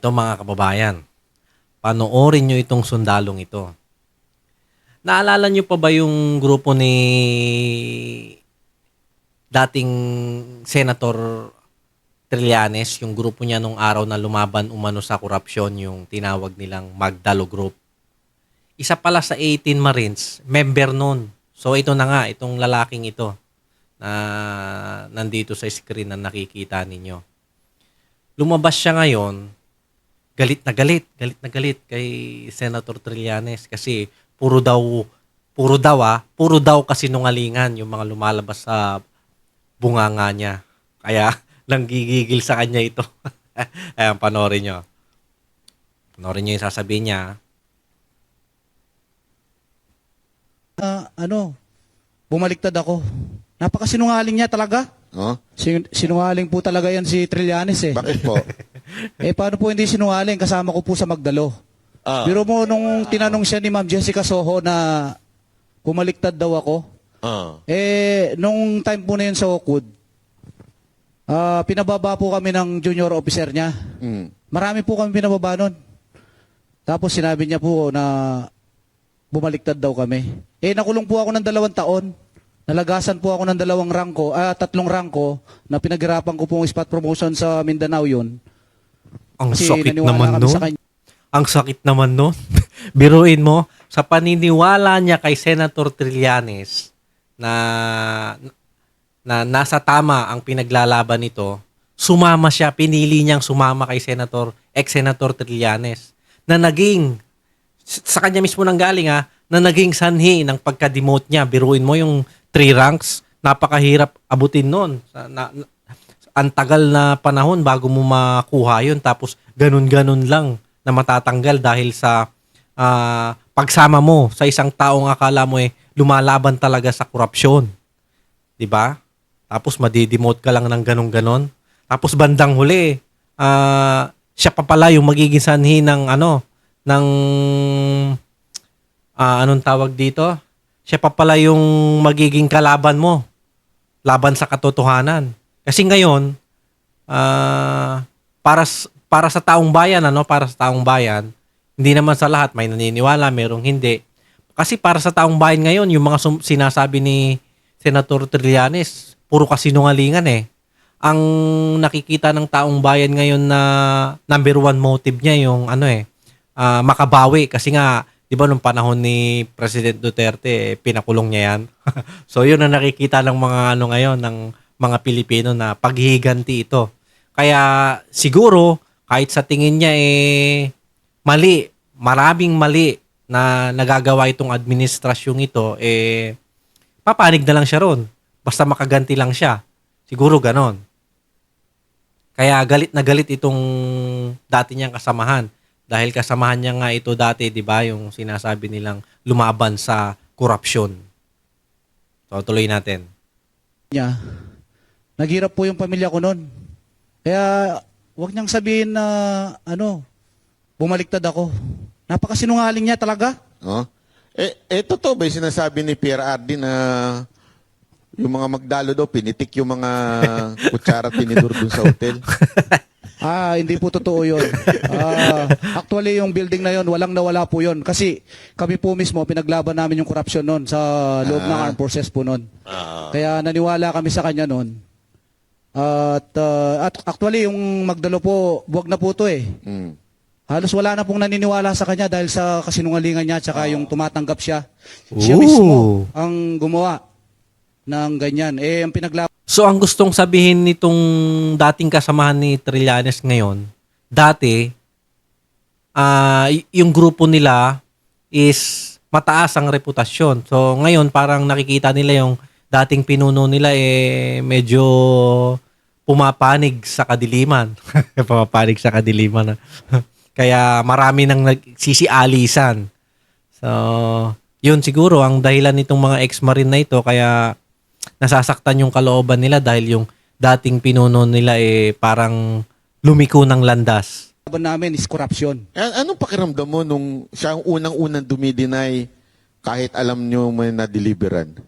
Ito mga kababayan, panoorin nyo itong sundalong ito. Naalala nyo pa ba yung grupo ni dating Senator Trillanes, yung grupo niya nung araw na lumaban umano sa korupsyon, yung tinawag nilang Magdalo Group? Isa pala sa 18 Marines, member nun. So ito na nga, itong lalaking ito na nandito sa screen na nakikita ninyo. Lumabas siya ngayon, galit na galit kay Senator Trillanes kasi puro daw kasinungalingan yung mga lumalabas sa bunganga niya. Kaya nanggigigil sa kanya ito. Ayan, panoorin nyo. Panoorin nyo yung sasabihin niya. Bumaliktad ako. Napakasinungaling niya talaga. Oh? Sinungaling po talaga yan si Trillanes eh. Bakit po? Paano po hindi sinungaling? Kasama ko po sa Magdalo. Biro mo nung tinanong siya ni Ma'am Jessica Soho na bumaliktad daw ako. Nung time po na yun sa Oakwood, pinababa po kami ng junior officer niya. Marami po kami pinababa nun. Tapos sinabi niya po na bumaliktad daw kami. Nakulong po ako ng 2 taon. Nalagasan po ako ng 3 rangko na pinaghirapan ko pong spot promotion sa Mindanao yun. Ang Kasi sakit naniwala naman kami nun. sa kanya. Ang sakit naman nun. Biruin mo, sa paniniwala niya kay Senator Trillanes na nasa tama ang pinaglalaban nito, sumama siya, pinili niyang sumama kay ex-Senator Trillanes na naging, sa kanya mismo nang galing na naging sanhi ng pagka-demote niya. Biruin mo yung 3 ranks, napakahirap abutin nun. Ang tagal na panahon bago mo makuha yun, tapos ganun-ganun lang na matatanggal dahil sa pagsama mo sa isang taong akala mo lumalaban talaga sa korupsyon. 'Di ba? Tapos madidemote ka lang ng ganun-ganon. Tapos bandang huli, siya pa pala yung magiging sanhi ng anong tawag dito? Siya pa pala yung magiging kalaban mo. Laban sa katotohanan. Kasi ngayon, para sa taong bayan, para sa taong bayan, hindi naman sa lahat, may naniniwala, merong hindi. Kasi para sa taong bayan ngayon, yung mga sinasabi ni Senator Trillanes, puro kasinungalingan eh. Ang nakikita ng taong bayan ngayon na number 1 motive niya yung makabawi. Kasi nga, di ba nung panahon ni President Duterte, pinakulong niya yan. So yun ang nakikita ng mga ngayon, ng mga Pilipino na paghihiganti ito. Kaya siguro, kahit sa tingin niya mali, maraming mali na nagagawa itong administrasyong ito, papanig na lang siya ron. Basta makaganti lang siya. Siguro ganon. Kaya galit na galit itong dati niyang kasamahan. Dahil kasamahan niya nga ito dati, di ba, yung sinasabi nilang lumaban sa korupsyon. So, tuloy natin. Niya. Naghirap po yung pamilya ko noon. Kaya, wag niyang sabihin na, bumaliktad ako. Napakasinungaling niya talaga. Totoo ba yung sinasabi ni Pierre Ardi na yung mga Magdalo daw, pinitik yung mga kutsara tinidor dun sa hotel? Hindi po totoo yun. Actually, yung building na yun, walang nawala po yun. Kasi kami po mismo, pinaglaban namin yung corruption noon sa loob ng armed forces po noon. Kaya naniwala kami sa kanya noon. At actually, yung Magdalo po, buwag na po to eh. Halos wala na pong naniniwala sa kanya dahil sa kasinungalingan niya at yung tumatanggap siya. Siya mismo ang gumawa ng ganyan. Ang pinaglaban. So, ang gustong sabihin nitong dating kasamahan ni Trillanes ngayon, dati, yung grupo nila is mataas ang reputasyon. So, ngayon, parang nakikita nila yung dating pinuno nila medyo pumapanig sa kadiliman. Pumapanig sa kadiliman. Kaya marami nang nagsisialisan. So, yun siguro ang dahilan nitong mga ex-marine na ito, kaya nasasaktan yung kalooban nila dahil yung dating pinuno nila parang lumiko ng landas. Laban namin is corruption. Anong pakiramdam mo nung siya ang unang-unang dumidinay kahit alam nyo may na-deliveran?